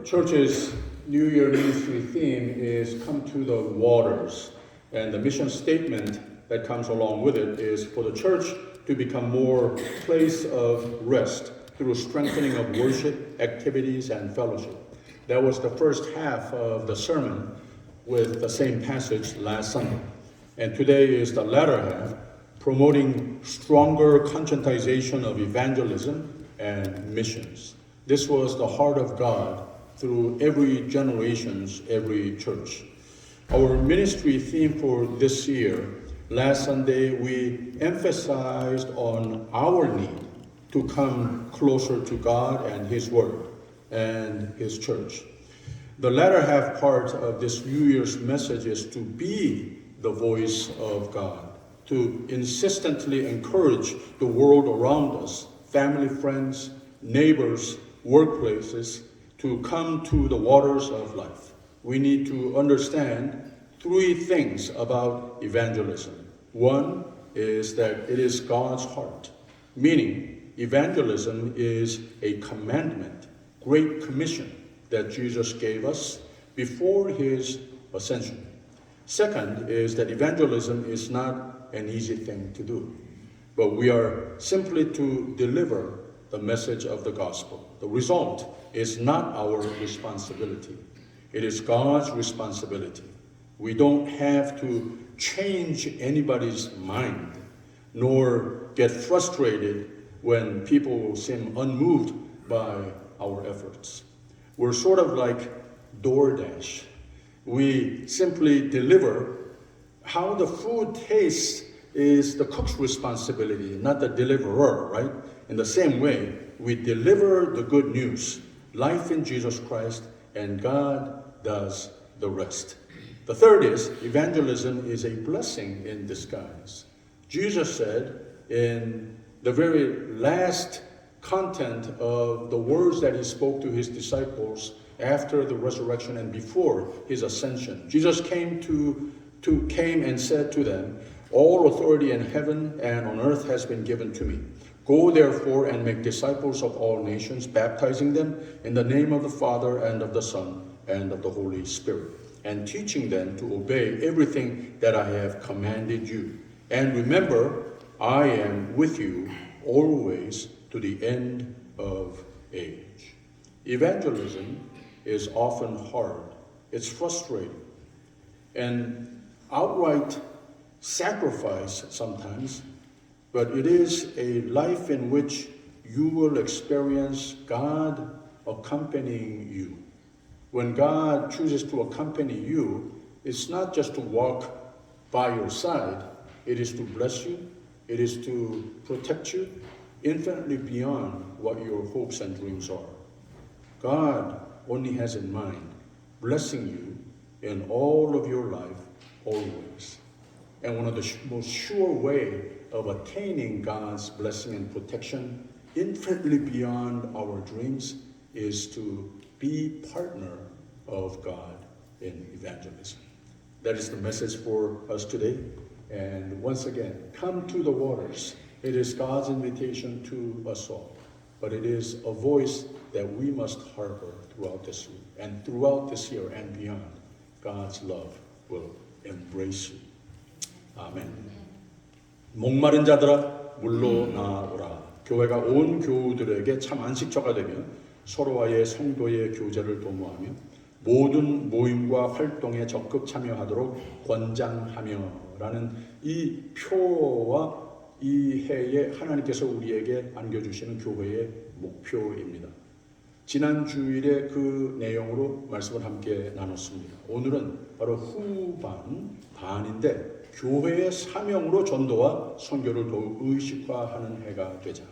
church's New Year ministry theme is Come to the Waters. And the mission statement that comes along with it is for the church to become more place of rest through strengthening of worship, activities, and fellowship. That was the first half of the sermon with the same passage last Sunday. And today is the latter half, promoting stronger conscientization of evangelism and missions. This was the heart of God through every generations, every church. Our ministry theme for this year, last Sunday, we emphasized on our need to come closer to God and His Word and His church. The latter half part of this New Year's message is to be the voice of God, to insistently encourage the world around us, family, friends, neighbors, workplaces, to come to the waters of life. We need to understand three things about evangelism. One is that it is God's heart, meaning evangelism is a commandment, great commission that Jesus gave us before His ascension. Second is that evangelism is not an easy thing to do, but we are simply to deliver the message of the gospel. The result is not our responsibility. It is God's responsibility. We don't have to change anybody's mind, nor get frustrated when people seem unmoved by our efforts. We're sort of like DoorDash. We simply deliver. How the food tastes is the cook's responsibility, not the deliverer, right? In the same way, we deliver the good news, life in Jesus Christ, and God does the rest. The third is, evangelism is a blessing in disguise. Jesus said in the very last content of the words that He spoke to His disciples after the resurrection and before His ascension, Jesus came and said to them, "All authority in heaven and on earth has been given to me. Go therefore and make disciples of all nations, baptizing them in the name of the Father and of the Son and of the Holy Spirit, and teaching them to obey everything that I have commanded you. And remember, I am with you always to the end of age." Evangelism is often hard. It's frustrating and outright sacrifice sometimes, but it is a life in which you will experience God accompanying you. When God chooses to accompany you, it's not just to walk by your side, it is to bless you, it is to protect you, infinitely beyond what your hopes and dreams are. God only has in mind blessing you in all of your life, always. And one of the most sure way of attaining God's blessing and protection, infinitely beyond our dreams, is to be partner of God in evangelism. That is the message for us today. And once again, come to the waters. It is God's invitation to us all. But it is a voice that we must harbor throughout this week. And throughout this year and beyond, God's love will embrace you. 아멘. 목마른 자들아 물로 나오라. 교회가 온 교우들에게 참 안식처가 되며 서로와의 성도의 교제를 도모하며 모든 모임과 활동에 적극 참여하도록 권장하며라는 이 표와 이 해에 하나님께서 우리에게 안겨주시는 교회의 목표입니다. 지난 주일에 그 내용으로 말씀을 함께 나눴습니다. 오늘은 바로 반인데 교회의 사명으로 전도와 선교를 더욱 의식화하는 해가 되자.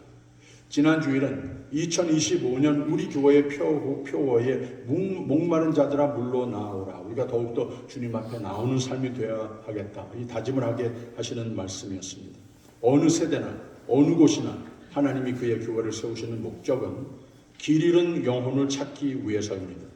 지난 주일은 2025년 우리 교회의 표어에 목마른 자들아 물로 나오라. 우리가 더욱더 주님 앞에 나오는 삶이 되어야 하겠다. 이 다짐을 하게 하시는 말씀이었습니다. 어느 세대나 어느 곳이나 하나님이 그의 교회를 세우시는 목적은 길 잃은 영혼을 찾기 위해서입니다.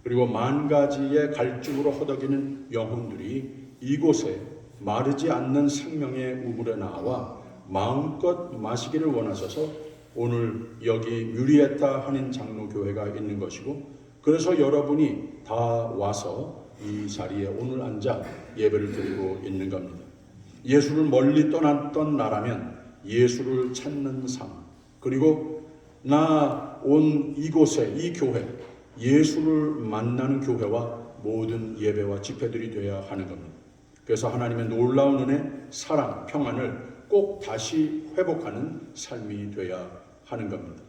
그리고 만 가지의 갈증으로 허덕이는 영혼들이 이곳에 마르지 않는 생명의 우물에 나와 마음껏 마시기를 원하셔서 오늘 여기 뮤리에타 한인 장로교회가 있는 것이고 그래서 여러분이 다 와서 이 자리에 오늘 앉아 예배를 드리고 있는 겁니다. 예수를 멀리 떠났던 나라면 예수를 찾는 삶, 그리고 나 온 이곳에 이 교회, 예수를 만나는 교회와 모든 예배와 집회들이 되어야 하는 겁니다. 그래서 하나님의 놀라운 은혜, 사랑, 평안을 꼭 다시 회복하는 삶이 되어야 하는 겁니다.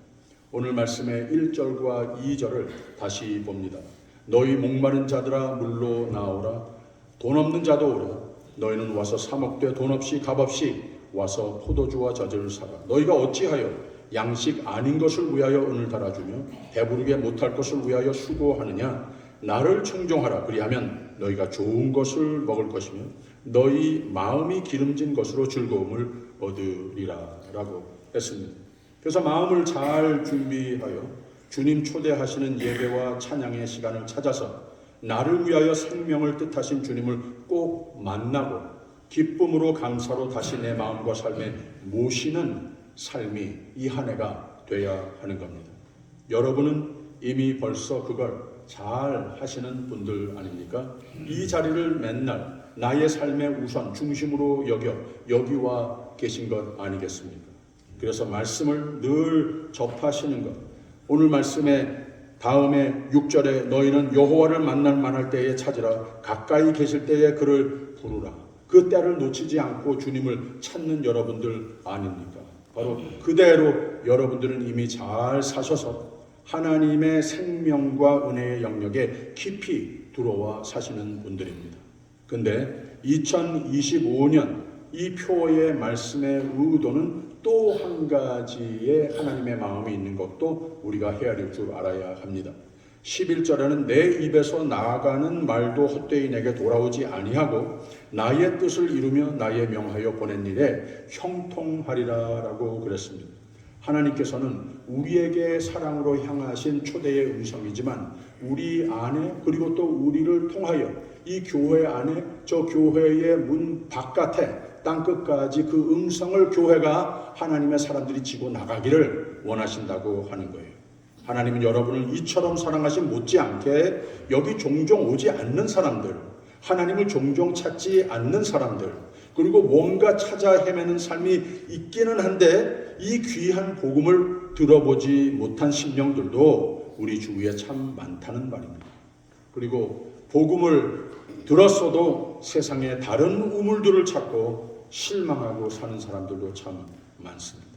오늘 말씀의 1절과 2절을 다시 봅니다. 너희 목마른 자들아 물로 나오라. 돈 없는 자도 오라. 너희는 와서 사 먹되 돈 없이 값 없이 와서 포도주와 젖을 사라. 너희가 어찌하여 양식 아닌 것을 위하여 은을 달아주며 배부르게 못할 것을 위하여 수고하느냐. 나를 청종하라. 그리하면 너희가 좋은 것을 먹을 것이며 너희 마음이 기름진 것으로 즐거움을 얻으리라 라고 했습니다. 그래서 마음을 잘 준비하여 주님 초대하시는 예배와 찬양의 시간을 찾아서 나를 위하여 생명을 뜻하신 주님을 꼭 만나고 기쁨으로 감사로 다시 내 마음과 삶에 모시는 삶이 이 한 해가 돼야 하는 겁니다. 여러분은 이미 벌써 그걸 잘 하시는 분들 아닙니까? 이 자리를 맨날 나의 삶의 우선 중심으로 여겨 여기와 계신 것 아니겠습니까? 그래서 말씀을 늘 접하시는 것. 오늘 말씀의 다음에 6절에 너희는 여호와를 만날 만할 때에 찾으라. 가까이 계실 때에 그를 부르라. 그 때를 놓치지 않고 주님을 찾는 여러분들 아닙니까? 바로 그대로 여러분들은 이미 잘 사셔서 하나님의 생명과 은혜의 영역에 깊이 들어와 사시는 분들입니다. 근데 2025년 이 표의 말씀의 의도는 또 한 가지의 하나님의 마음이 있는 것도 우리가 헤아릴 줄 알아야 합니다. 11절에는 내 입에서 나아가는 말도 헛되이 내게 돌아오지 아니하고 나의 뜻을 이루며 나의 명하여 보낸 일에 형통하리라 라고 그랬습니다. 하나님께서는 우리에게 사랑으로 향하신 초대의 음성이지만 우리 안에 그리고 또 우리를 통하여 이 교회 안에 저 교회의 문 바깥에 땅끝까지 그 음성을 교회가 하나님의 사람들이 지고 나가기를 원하신다고 하는 거예요. 하나님은 여러분을 이처럼 사랑하신 못지않게 여기 종종 오지 않는 사람들, 하나님을 종종 찾지 않는 사람들, 그리고 뭔가 찾아 헤매는 삶이 있기는 한데 이 귀한 복음을 들어보지 못한 심령들도 우리 주위에 참 많다는 말입니다. 그리고 복음을 들었어도 세상에 다른 우물들을 찾고 실망하고 사는 사람들도 참 많습니다.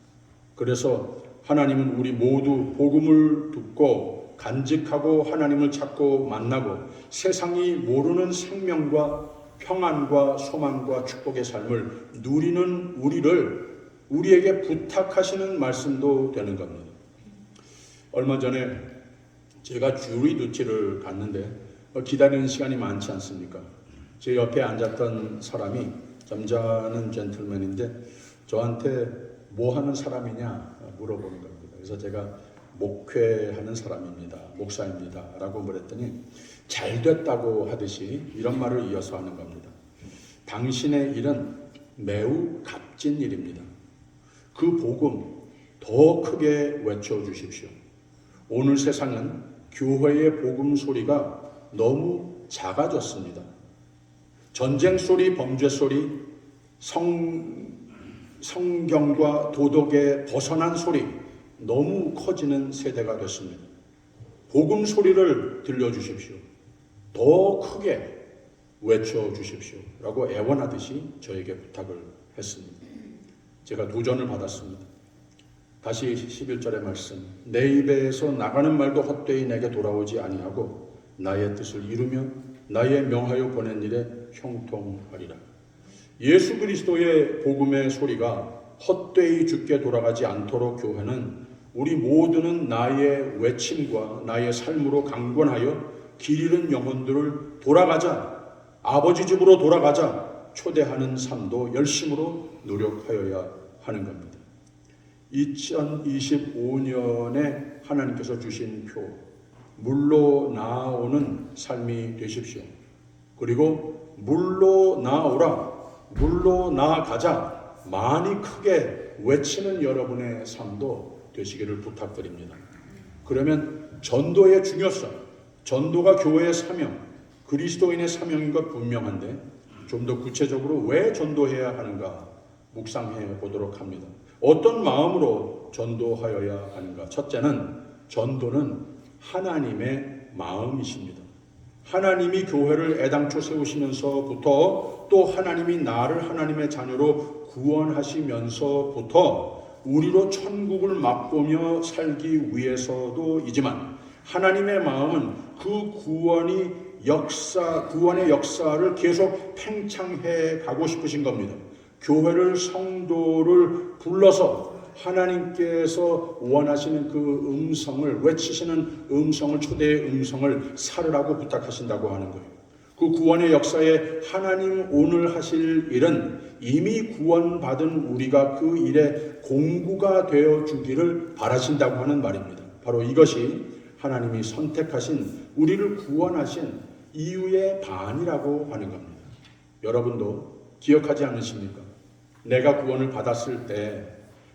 그래서 하나님은 우리 모두 복음을 듣고 간직하고 하나님을 찾고 만나고 세상이 모르는 생명과 평안과 소망과 축복의 삶을 누리는 우리에게 부탁하시는 말씀도 되는 겁니다. 얼마 전에 제가 주리 두치를 갔는데 기다리는 시간이 많지 않습니까? 제 옆에 앉았던 사람이 점잖은 젠틀맨인데 저한테 뭐 하는 사람이냐 물어보는 겁니다. 그래서 제가 목회하는 사람입니다. 목사입니다. 라고 말했더니 잘 됐다고 하듯이 이런 말을 이어서 하는 겁니다. 당신의 일은 매우 값진 일입니다. 그 복음 더 크게 외쳐주십시오. 오늘 세상은 교회의 복음 소리가 너무 작아졌습니다. 전쟁 소리, 범죄 소리, 성경과 도덕에 벗어난 소리 너무 커지는 세대가 됐습니다. 복음 소리를 들려주십시오. 더 크게 외쳐주십시오. 라고 애원하듯이 저에게 부탁을 했습니다. 제가 도전을 받았습니다. 다시 11절의 말씀. 내 입에서 나가는 말도 헛되이 내게 돌아오지 아니하고 나의 뜻을 이루며 나의 명하여 보낸 일에 형통하리라. 예수 그리스도의 복음의 소리가 헛되이 죽게 돌아가지 않도록 교회는 우리 모두는 나의 외침과 나의 삶으로 강권하여 길 잃은 영혼들을 돌아가자, 아버지 집으로 돌아가자 초대하는 삶도 열심으로 노력하여야 하는 겁니다. 2025년에 하나님께서 주신 표, 물로 나오는 삶이 되십시오. 그리고 물로 나오라, 물로 나아가자 많이 크게 외치는 여러분의 삶도 되시기를 부탁드립니다. 그러면 전도의 중요성, 전도가 교회의 사명, 그리스도인의 사명인 것 분명한데 좀 더 구체적으로 왜 전도해야 하는가 묵상해 보도록 합니다. 어떤 마음으로 전도하여야 하는가? 첫째는 전도는 하나님의 마음이십니다. 하나님이 교회를 애당초 세우시면서부터 또 하나님이 나를 하나님의 자녀로 구원하시면서부터 우리로 천국을 맛보며 살기 위해서도이지만 하나님의 마음은 그 구원의 역사를 계속 팽창해 가고 싶으신 겁니다. 교회를, 성도를 불러서 하나님께서 원하시는 그 음성을, 외치시는 음성을, 초대의 음성을 살으라고 부탁하신다고 하는 거예요. 그 구원의 역사에 하나님 오늘 하실 일은 이미 구원받은 우리가 그 일에 공구가 되어 주기를 바라신다고 하는 말입니다. 바로 이것이 하나님이 선택하신, 우리를 구원하신 이유의 반이라고 하는 겁니다. 여러분도 기억하지 않으십니까? 내가 구원을 받았을 때,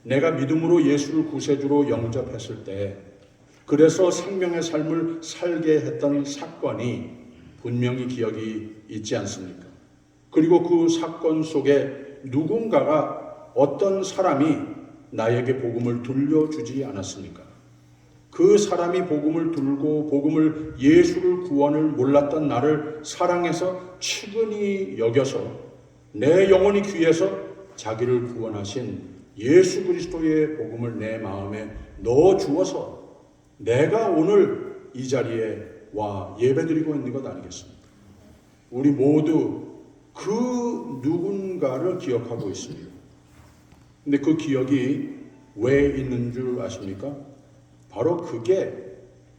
내가 믿음으로 예수를 구세주로 영접했을 때, 그래서 생명의 삶을 살게 했던 사건이 분명히 기억이 있지 않습니까? 그리고 그 사건 속에 누군가가, 어떤 사람이 나에게 복음을 들려주지 않았습니까? 그 사람이 복음을 들고 복음을, 예수를, 구원을 몰랐던 나를 사랑해서 측은히 여겨서 내 영혼이 귀해서 자기를 구원하신 예수 그리스도의 복음을 내 마음에 넣어 주어서 내가 오늘 이 자리에 와 예배드리고 있는 것 아니겠습니까? 우리 모두 그 누군가를 기억하고 있습니다. 근데 그 기억이 왜 있는 줄 아십니까? 바로 그게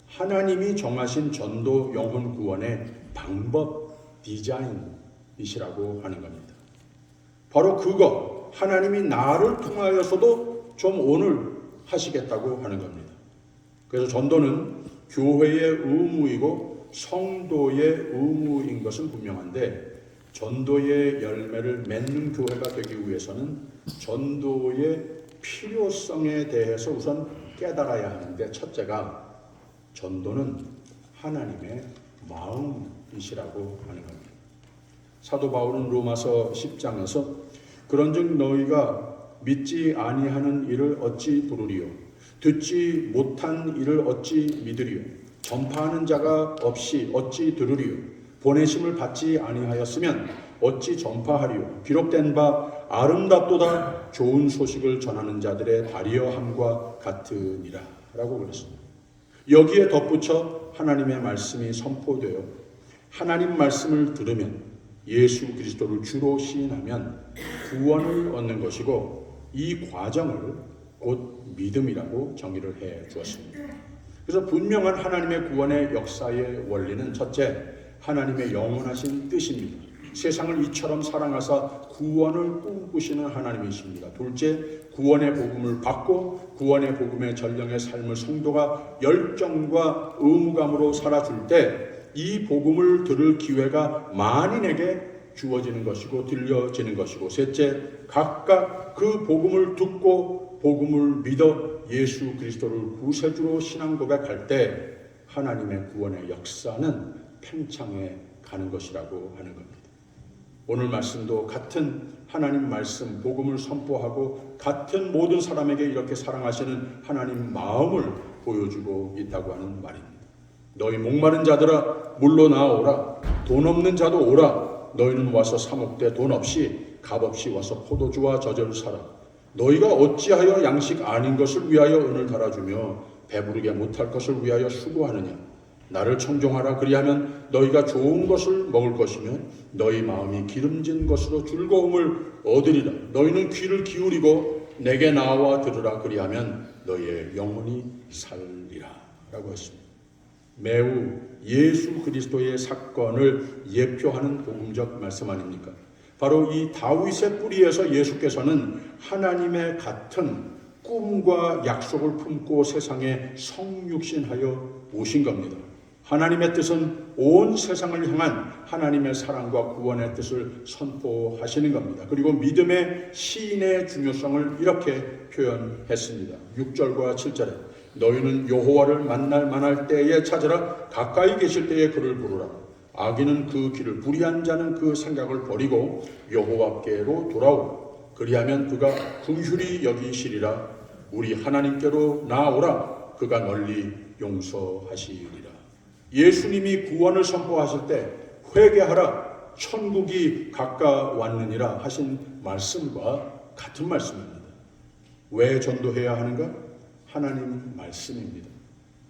하나님이 정하신 전도 영혼 구원의 방법, 디자인이시라고 하는 겁니다. 바로 그거, 하나님이 나를 통하여서도 좀 오늘 하시겠다고 하는 겁니다. 그래서 전도는 교회의 의무이고 성도의 의무인 것은 분명한데, 전도의 열매를 맺는 교회가 되기 위해서는 전도의 필요성에 대해서 우선 깨달아야 하는데, 첫째가 전도는 하나님의 마음이시라고 하는 겁니다. 사도 바울은 로마서 10장에서 그런즉 너희가 믿지 아니하는 일을 어찌 들으리요, 듣지 못한 일을 어찌 믿으리요, 전파하는 자가 없이 어찌 들으리요, 보내심을 받지 아니하였으면 어찌 전파하리요, 기록된 바 아름답도다 좋은 소식을 전하는 자들의 다리어함과 같으니라 라고 그랬습니다. 여기에 덧붙여 하나님의 말씀이 선포되어 하나님 말씀을 들으면, 예수 그리스도를 주로 시인하면 구원을 얻는 것이고, 이 과정을 곧 믿음이라고 정의를 해 주었습니다. 그래서 분명한 하나님의 구원의 역사의 원리는 첫째, 하나님의 영원하신 뜻입니다. 세상을 이처럼 사랑하사 구원을 꿈꾸시는 하나님이십니다. 둘째, 구원의 복음을 받고 구원의 복음의 전령의 삶을 성도가 열정과 의무감으로 살아줄 때 이 복음을 들을 기회가 만인에게 주어지는 것이고 들려지는 것이고, 셋째, 각각 그 복음을 듣고 복음을 믿어 예수 그리스도를 구세주로 신앙 고백할 때 하나님의 구원의 역사는 팽창해 가는 것이라고 하는 겁니다. 오늘 말씀도 같은 하나님 말씀, 복음을 선포하고 같은 모든 사람에게 이렇게 사랑하시는 하나님 마음을 보여주고 있다고 하는 말입니다. 너희 목마른 자들아 물로 나오라, 돈 없는 자도 오라, 너희는 와서 사목되 돈 없이 값없이 와서 포도주와 저절을 사라. 너희가 어찌하여 양식 아닌 것을 위하여 은을 달아주며 배부르게 못할 것을 위하여 수고하느냐. 나를 청종하라. 그리하면 너희가 좋은 것을 먹을 것이며 너희 마음이 기름진 것으로 즐거움을 얻으리라. 너희는 귀를 기울이고 내게 나와 들으라. 그리하면 너희의 영혼이 살리라 라고 했습니다. 매우 예수 그리스도의 사건을 예표하는 복음적 말씀 아닙니까? 바로 이 다윗의 뿌리에서 예수께서는 하나님의 같은 꿈과 약속을 품고 세상에 성육신하여 오신 겁니다. 하나님의 뜻은 온 세상을 향한 하나님의 사랑과 구원의 뜻을 선포하시는 겁니다. 그리고 믿음의 시인의 중요성을 이렇게 표현했습니다. 6절과 7절에 너희는 여호와를 만날 때에 찾으라. 가까이 계실 때에 그를 부르라. 악인은 그 길을, 불의한 자는 그 생각을 버리고 여호와께로 돌아오라. 그리하면 그가 긍휼히 여기시리라. 우리 하나님께로 나아오라. 그가 널리 용서하시리라. 예수님이 구원을 선포하실 때 회개하라, 천국이 가까웠느니라 하신 말씀과 같은 말씀입니다. 왜 전도해야 하는가? 하나님 말씀입니다.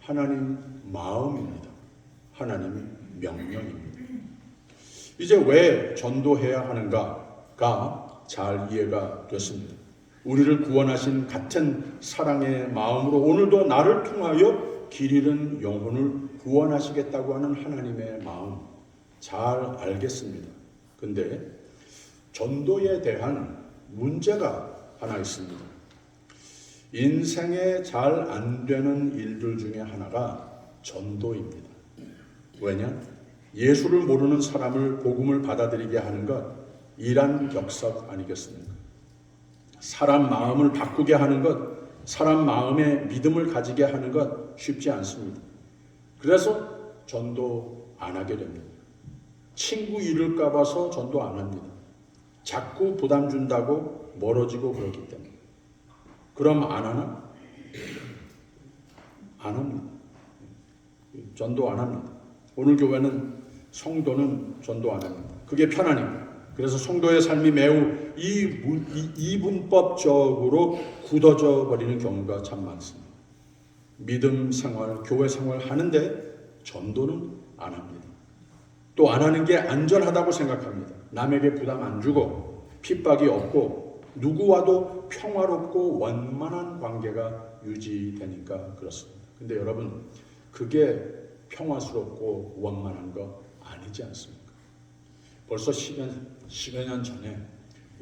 하나님 마음입니다. 하나님의 명령입니다. 이제 왜 전도해야 하는가가 잘 이해가 됐습니다. 우리를 구원하신 같은 사랑의 마음으로 오늘도 나를 통하여 길 잃은 영혼을 구원하시겠다고 하는 하나님의 마음 잘 알겠습니다. 근데 전도에 대한 문제가 하나 있습니다. 인생에 잘 안 되는 일들 중에 하나가 전도입니다. 왜냐? 예수를 모르는 사람을 복음을 받아들이게 하는 것, 이란 격석 아니겠습니까? 사람 마음을 바꾸게 하는 것, 사람 마음에 믿음을 가지게 하는 것 쉽지 않습니다. 그래서 전도 안 하게 됩니다. 친구 잃을까 봐서 전도 안 합니다. 자꾸 부담 준다고 멀어지고 그러기 때문에. 그럼 안 하나? 안 합니다. 전도 안 합니다. 오늘 교회는 성도는 전도 안 합니다. 그게 편하니까. 그래서 성도의 삶이 매우 이분법적으로 굳어져 버리는 경우가 참 많습니다. 믿음 생활, 교회 생활 하는데 전도는 안 합니다. 또 안 하는 게 안전하다고 생각합니다. 남에게 부담 안 주고 핍박이 없고 누구와도 평화롭고 원만한 관계가 유지되니까 그렇습니다. 근데 여러분, 그게 평화스럽고 원만한 거 아니지 않습니까? 벌써 10여 년 전에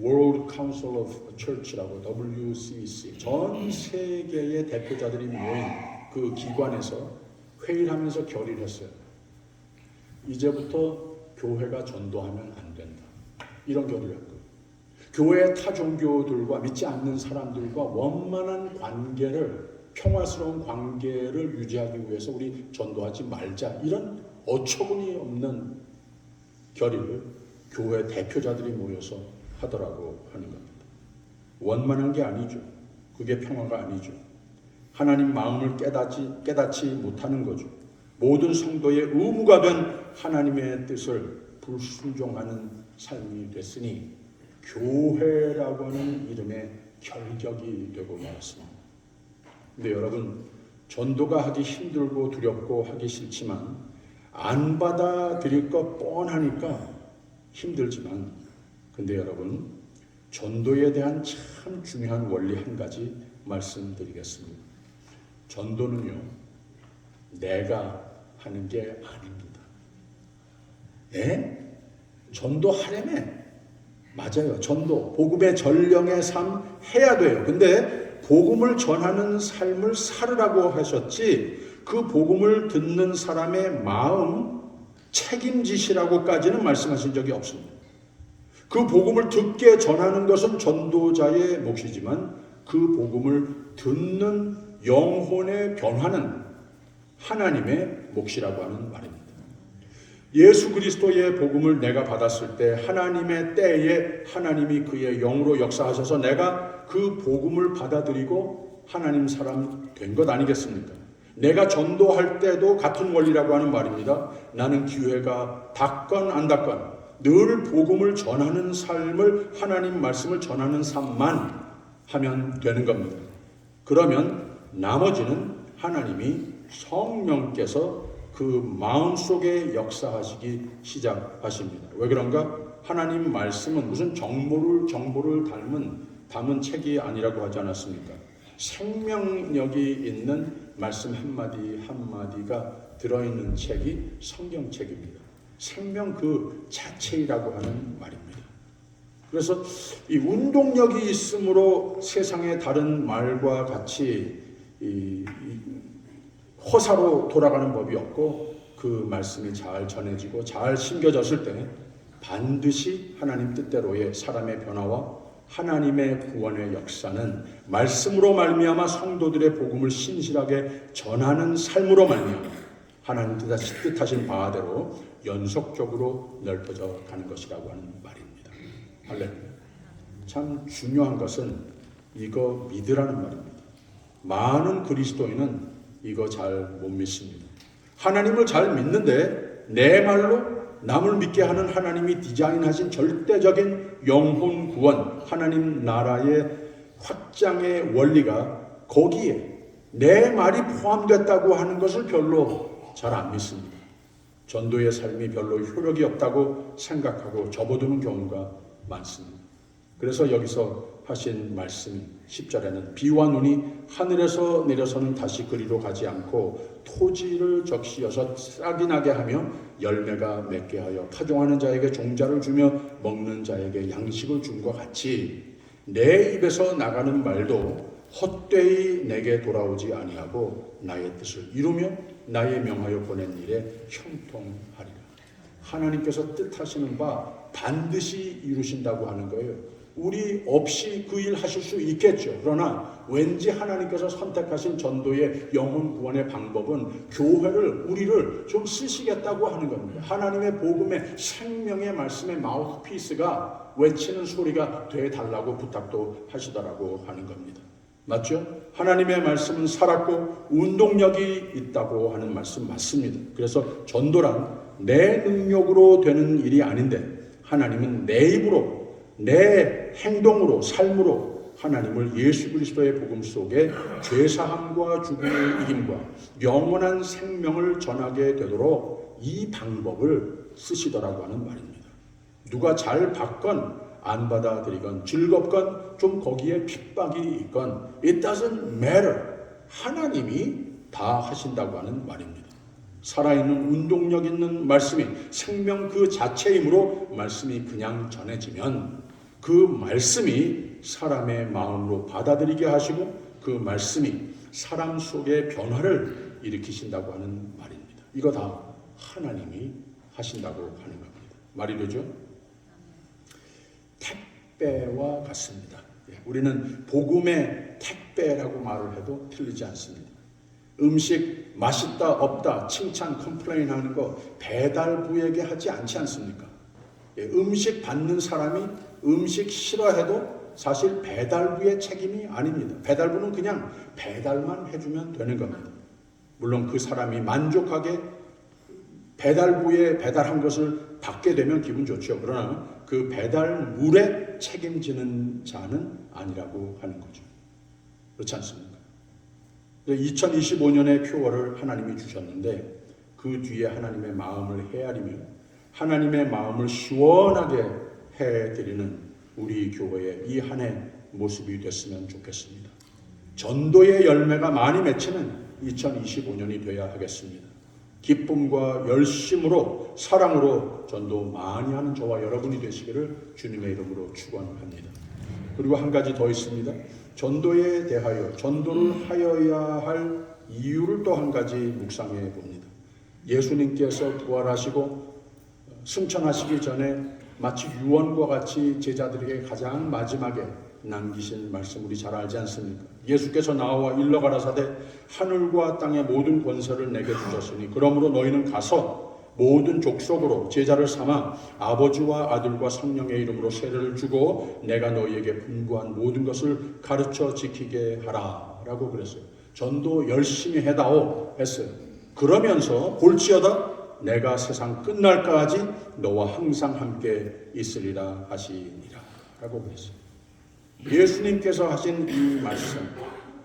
World Council of Church라고 WCC, 전 세계의 대표자들이 모인 그 기관에서 회의를 하면서 결의를 했어요. 이제부터 교회가 전도하면 안 된다. 이런 결의를 했고요. 교회의 타 종교들과 믿지 않는 사람들과 원만한 관계를, 평화스러운 관계를 유지하기 위해서 우리 전도하지 말자. 이런 어처구니 없는 결의를 교회 대표자들이 모여서 하더라고 하는 겁니다. 원만한 게 아니죠. 그게 평화가 아니죠. 하나님 마음을 깨닫지 못하는 거죠. 모든 성도의 의무가 된 하나님의 뜻을 불순종하는 삶이 됐으니 교회라고 하는 이름의 결격이 되고 말았습니다. 근데 여러분, 전도가 하기 힘들고 두렵고 하기 싫지만 안 받아들일 것 뻔하니까 힘들지만, 근데 여러분, 전도에 대한 참 중요한 원리 한 가지 말씀드리겠습니다. 전도는요, 내가 하는 게 아닙니다. 예? 전도하려면 맞아요. 전도, 복음의 전령의 삶 해야 돼요. 근데 복음을 전하는 삶을 살으라고 하셨지, 그 복음을 듣는 사람의 마음 책임지시라고까지는 말씀하신 적이 없습니다. 그 복음을 듣게 전하는 것은 전도자의 몫이지만 그 복음을 듣는 영혼의 변화는 하나님의 몫이라고 하는 말입니다. 예수 그리스도의 복음을 내가 받았을 때 하나님의 때에 하나님이 그의 영으로 역사하셔서 내가 그 복음을 받아들이고 하나님 사람 된 것 아니겠습니까? 내가 전도할 때도 같은 원리라고 하는 말입니다. 나는 기회가 닿건 안 닿건 늘 복음을 전하는 삶을, 하나님 말씀을 전하는 삶만 하면 되는 겁니다. 그러면 나머지는 하나님이 성령께서 그 마음속에 역사하시기 시작하십니다. 왜 그런가? 하나님 말씀은 무슨 정보를 담은 책이 아니라고 하지 않았습니까? 생명력이 있는 말씀 한마디 한마디가 들어있는 책이 성경책입니다. 생명 그 자체이라고 하는 말입니다. 그래서 이 운동력이 있으므로 세상의 다른 말과 같이 허사로 돌아가는 법이 없고, 그 말씀이 잘 전해지고 잘 심겨졌을 때 반드시 하나님 뜻대로의 사람의 변화와 하나님의 구원의 역사는 말씀으로 말미암아 성도들의 복음을 신실하게 전하는 삶으로 말미암아 하나님 뜻하신 바대로 연속적으로 넓어져 가는 것이라고 하는 말입니다. 할렐루야. 참 중요한 것은 이거 믿으라는 말입니다. 많은 그리스도인은 이거 잘 못 믿습니다. 하나님을 잘 믿는데 내 말로 남을 믿게 하는 하나님이 디자인하신 절대적인 영혼 구원, 하나님 나라의 확장의 원리가 거기에 내 말이 포함됐다고 하는 것을 별로 잘 안 믿습니다. 전도의 삶이 별로 효력이 없다고 생각하고 접어두는 경우가 많습니다. 그래서 여기서 하신 말씀 10절에는 비와 눈이 하늘에서 내려서는 다시 그리로 가지 않고 토지를 적시어서 싹이 나게 하며 열매가 맺게 하여 타종하는 자에게 종자를 주며 먹는 자에게 양식을 줌과 같이 내 입에서 나가는 말도 헛되이 내게 돌아오지 아니하고 나의 뜻을 이루며 나의 명하여 보낸 일에 형통하리라. 하나님께서 뜻하시는 바 반드시 이루신다고 하는 거예요. 우리 없이 그 일 하실 수 있겠죠. 그러나 왠지 하나님께서 선택하신 전도의 영혼 구원의 방법은 교회를, 우리를 좀 쓰시겠다고 하는 겁니다. 하나님의 복음의 생명의 말씀의 마우스피스가 외치는 소리가 되달라고 부탁도 하시더라고 하는 겁니다. 맞죠? 하나님의 말씀은 살았고 운동력이 있다고 하는 말씀 맞습니다. 그래서 전도란 내 능력으로 되는 일이 아닌데 하나님은 내 입으로 내 행동으로 삶으로 하나님을 예수 그리스도의 복음 속에 죄사함과 죽음의 이김과 영원한 생명을 전하게 되도록 이 방법을 쓰시더라고 하는 말입니다. 누가 잘 받건 안 받아들이건 즐겁건 좀 거기에 핍박이 있건 it doesn't matter. 하나님이 다 하신다고 하는 말입니다. 살아있는 운동력 있는 말씀이 생명 그 자체이므로 말씀이 그냥 전해지면 그 말씀이 사람의 마음으로 받아들이게 하시고 그 말씀이 사람 속에 변화를 일으키신다고 하는 말입니다. 이거 다 하나님이 하신다고 하는 겁니다. 말이 되죠? 택배와 같습니다. 우리는 복음의 택배라고 말을 해도 틀리지 않습니다. 음식 맛있다 없다 칭찬 컴플레인 하는 거 배달부에게 하지 않지 않습니까? 음식 받는 사람이 음식 싫어해도 사실 배달부의 책임이 아닙니다. 배달부는 그냥 배달만 해주면 되는 겁니다. 물론 그 사람이 만족하게 배달부에 배달한 것을 받게 되면 기분 좋죠. 그러나 그 배달물에 책임지는 자는 아니라고 하는 거죠. 그렇지 않습니까? 2025년의 표어를 하나님이 주셨는데 그 뒤에 하나님의 마음을 헤아리며 하나님의 마음을 시원하게 해드리는 우리 교회의 이 한 해 모습이 됐으면 좋겠습니다. 전도의 열매가 많이 맺히는 2025년이 되어야 하겠습니다. 기쁨과 열심으로 사랑으로 전도 많이 하는 저와 여러분이 되시기를 주님의 이름으로 축원합니다. 그리고 한 가지 더 있습니다. 전도에 대하여 전도를 하여야 할 이유를 또 한 가지 묵상해 봅니다. 예수님께서 부활하시고 승천하시기 전에 마치 유언과 같이 제자들에게 가장 마지막에 남기신 말씀 우리 잘 알지 않습니까? 예수께서 나와 일러 가라사대 하늘과 땅의 모든 권세를 내게 주셨으니 그러므로 너희는 가서 모든 족속으로 제자를 삼아 아버지와 아들과 성령의 이름으로 세례를 주고 내가 너희에게 분부한 모든 것을 가르쳐 지키게 하라 라고 그랬어요. 전도 열심히 해다오 했어요. 그러면서 볼지어다 내가 세상 끝날까지 너와 항상 함께 있으리라 하시니라 라고 그랬어요. 예수님께서 하신 이 말씀,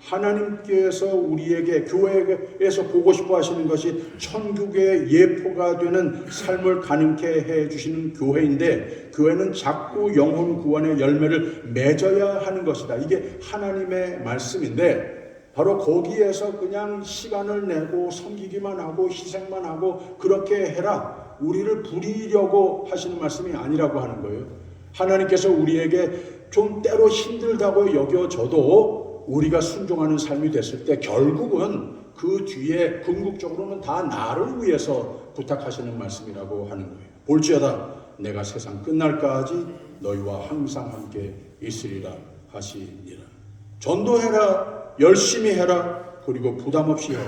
하나님께서 우리에게 교회에서 보고 싶어 하시는 것이 천국의 예포가 되는 삶을 가능케 해주시는 교회인데 교회는 자꾸 영혼 구원의 열매를 맺어야 하는 것이다. 이게 하나님의 말씀인데 바로 거기에서 그냥 시간을 내고 섬기기만 하고 희생만 하고 그렇게 해라. 우리를 부리려고 하시는 말씀이 아니라고 하는 거예요. 하나님께서 우리에게 좀 때로 힘들다고 여겨져도 우리가 순종하는 삶이 됐을 때 결국은 그 뒤에 궁극적으로는 다 나를 위해서 부탁하시는 말씀이라고 하는 거예요. 볼지어다 내가 세상 끝날까지 너희와 항상 함께 있으리라 하시니라. 전도해라. 열심히 해라. 그리고 부담 없이 해라.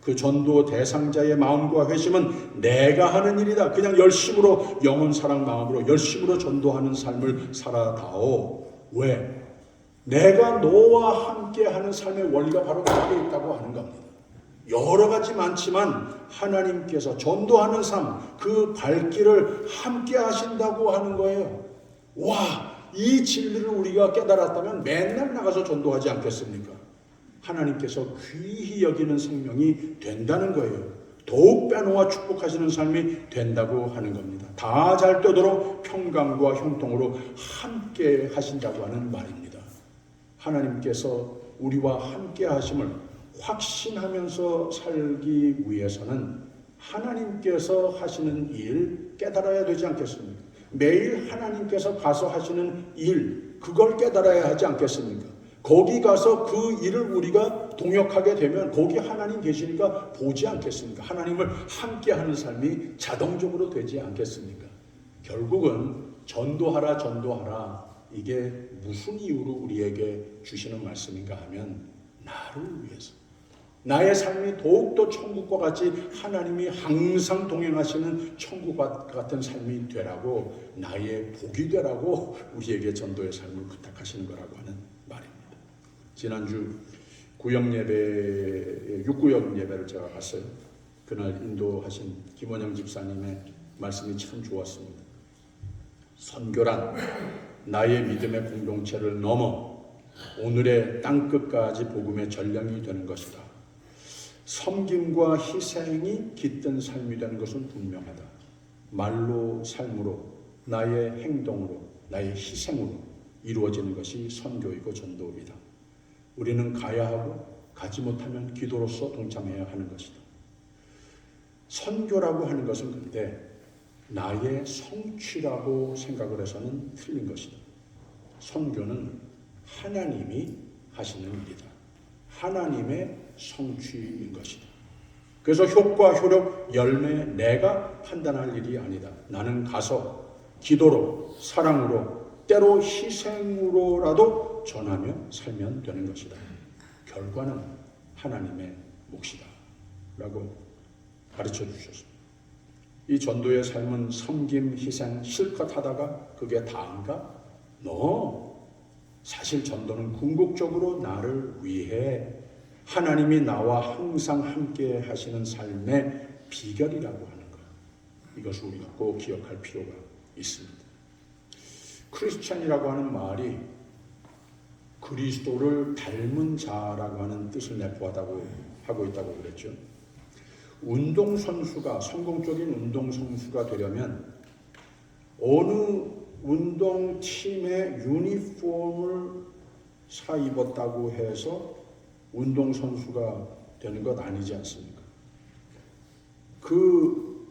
그 전도 대상자의 마음과 회심은 내가 하는 일이다. 그냥 열심으로 영혼 사랑 마음으로 열심으로 전도하는 삶을 살아다오. 왜? 내가 너와 함께하는 삶의 원리가 바로 거기에 있다고 하는 겁니다. 여러 가지 많지만 하나님께서 전도하는 삶, 그 발길을 함께 하신다고 하는 거예요. 와, 이 진리를 우리가 깨달았다면 맨날 나가서 전도하지 않겠습니까? 하나님께서 귀히 여기는 생명이 된다는 거예요. 더욱 빼놓아 축복하시는 삶이 된다고 하는 겁니다. 다 잘 되도록 평강과 형통으로 함께 하신다고 하는 말입니다. 하나님께서 우리와 함께 하심을 확신하면서 살기 위해서는 하나님께서 하시는 일 깨달아야 되지 않겠습니까? 매일 하나님께서 가서 하시는 일, 그걸 깨달아야 하지 않겠습니까? 거기 가서 그 일을 우리가 동역하게 되면 거기 하나님 계시니까 보지 않겠습니까? 하나님을 함께하는 삶이 자동적으로 되지 않겠습니까? 결국은 전도하라 전도하라, 이게 무슨 이유로 우리에게 주시는 말씀인가 하면 나를 위해서, 나의 삶이 더욱더 천국과 같이 하나님이 항상 동행하시는 천국 같은 삶이 되라고, 나의 복이 되라고 우리에게 전도의 삶을 부탁하시는 거라고 하는 말입니다. 지난주 육구역 예배를 제가 갔어요. 그날 인도하신 김원영 집사님의 말씀이 참 좋았습니다. 선교란 나의 믿음의 공동체를 넘어 오늘의 땅끝까지 복음의 전령이 되는 것이다. 섬김과 희생이 깃든 삶이 되는 것은 분명하다. 말로, 삶으로, 나의 행동으로, 나의 희생으로 이루어지는 것이 선교이고 전도이다. 우리는 가야 하고 가지 못하면 기도로서 동참해야 하는 것이다. 선교라고 하는 것은 근데 나의 성취라고 생각을 해서는 틀린 것이다. 선교는 하나님이 하시는 일이다. 하나님의 성취인 것이다. 그래서 효과, 효력, 열매 내가 판단할 일이 아니다. 나는 가서 기도로, 사랑으로, 때로 희생으로라도 전하며 살면 되는 것이다. 결과는 하나님의 몫이다 라고 가르쳐 주셨습니다. 이 전도의 삶은 섬김, 희생, 실컷 하다가 그게 다인가? 사실 전도는 궁극적으로 나를 위해 하나님이 나와 항상 함께 하시는 삶의 비결이라고 하는 것. 이것을 우리가 꼭 기억할 필요가 있습니다. 크리스찬이라고 하는 말이 그리스도를 닮은 자라고 하는 뜻을 내포하고 있다고 그랬죠. 운동선수가, 성공적인 운동선수가 되려면 어느 운동팀의 유니폼을 사 입었다고 해서 운동선수가 되는 것 아니지 않습니까? 그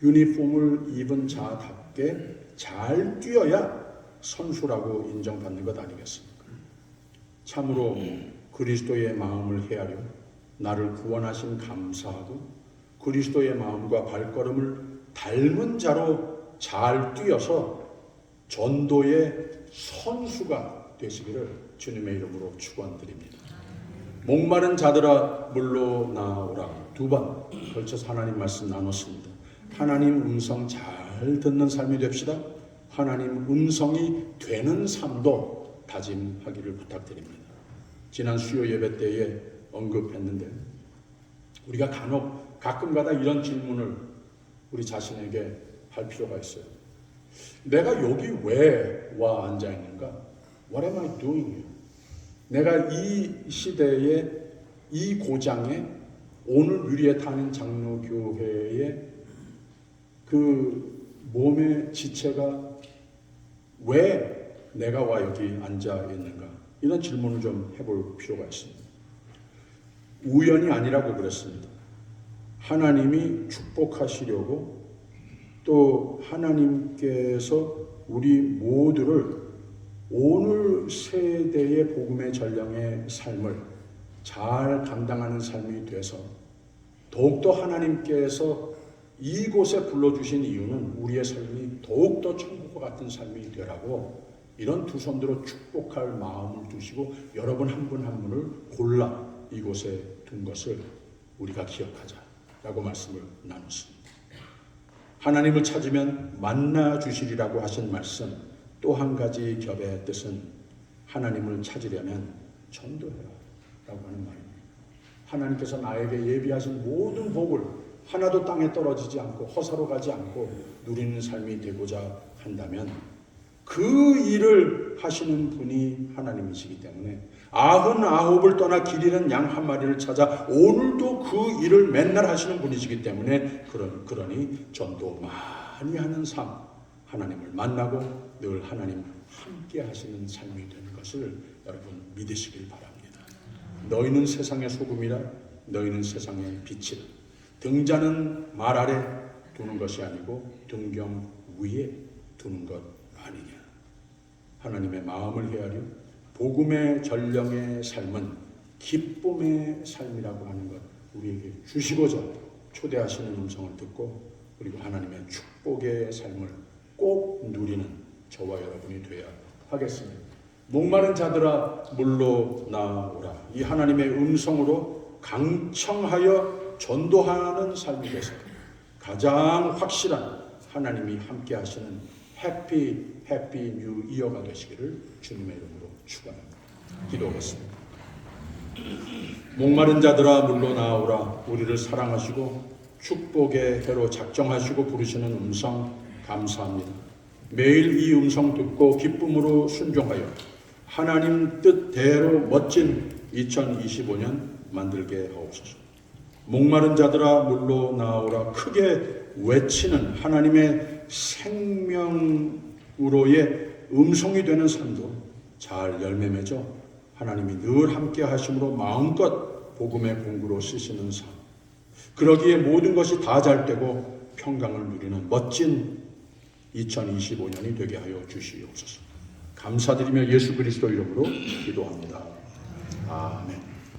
유니폼을 입은 자답게 잘 뛰어야 선수라고 인정받는 것 아니겠습니까? 참으로 그리스도의 마음을 헤아려 나를 구원하신 감사하고 그리스도의 마음과 발걸음을 닮은 자로 잘 뛰어서 전도의 선수가 되시기를 주님의 이름으로 축원드립니다. 목마른 자들아 물로 나오라. 2번 걸쳐서 하나님 말씀 나눴습니다. 하나님 음성 잘 듣는 삶이 됩시다. 하나님 음성이 되는 삶도 다짐하기를 부탁드립니다. 지난 수요 예배 때에 언급했는데 우리가 가끔가다 이런 질문을 우리 자신에게 할 필요가 있어요. 내가 여기 왜 와 앉아 있는가? What am I doing here? 내가 이 시대에 이 고장에 오늘 유리에 타는 장로교회에 그 몸의 지체가 왜 내가 와 여기 앉아 있는가? 이런 질문을 좀 해볼 필요가 있습니다. 우연이 아니라고 그랬습니다. 하나님이 축복하시려고 또 하나님께서 우리 모두를 오늘 세대의 복음의 전령의 삶을 잘 감당하는 삶이 돼서 더욱더 하나님께서 이곳에 불러주신 이유는 우리의 삶이 더욱더 천국과 같은 삶이 되라고 이런 두 손으로 축복할 마음을 두시고 여러분 한 분 한 분을 골라 이곳에 둔 것을 우리가 기억하자라고 말씀을 나눴습니다. 하나님을 찾으면 만나 주시리라고 하신 말씀, 또 한 가지 겹의 뜻은 하나님을 찾으려면 전도해라 라고 하는 말입니다. 하나님께서 나에게 예비하신 모든 복을 하나도 땅에 떨어지지 않고 허사로 가지 않고 누리는 삶이 되고자 한다면 그 일을 하시는 분이 하나님이시기 때문에 99을 떠나 길 잃은 양 한 마리를 찾아 오늘도 그 일을 맨날 하시는 분이시기 때문에 그러니 전도 많이 하는 삶, 하나님을 만나고 늘 하나님 함께 하시는 삶이 되는 것을 여러분 믿으시길 바랍니다. 너희는 세상의 소금이라, 너희는 세상의 빛이라. 등자는 말 아래 두는 것이 아니고 등경 위에 두는 것 아니냐. 하나님의 마음을 헤아려 복음의 전령의 삶은 기쁨의 삶이라고 하는 것 우리에게 주시고자 초대하시는 음성을 듣고 그리고 하나님의 축복의 삶을 꼭 누리는 저와 여러분이 되어야 하겠습니다. 목마른 자들아 물로 나오라. 이 하나님의 음성으로 강청하여 전도하는 삶이 되서 가장 확실한 하나님이 함께 하시는 해피 뉴 이어가 되시기를 주님의 이름으로 축원합니다. 기도하겠습니다. 목마른 자들아 물로 나오라. 우리를 사랑하시고 축복의 해로 작정하시고 부르시는 음성 감사합니다. 매일 이 음성 듣고 기쁨으로 순종하여 하나님 뜻대로 멋진 2025년 만들게 하옵소서. 목마른 자들아 물로 나오라. 크게 외치는 하나님의 생명으로의 음성이 되는 삶도 잘 열매 맺어 하나님이 늘 함께 하심으로 마음껏 복음의 공구로 쓰시는 삶, 그러기에 모든 것이 다 잘 되고 평강을 누리는 멋진 2025년이 되게 하여 주시옵소서. 감사드리며 예수 그리스도 이름으로 기도합니다. 아멘.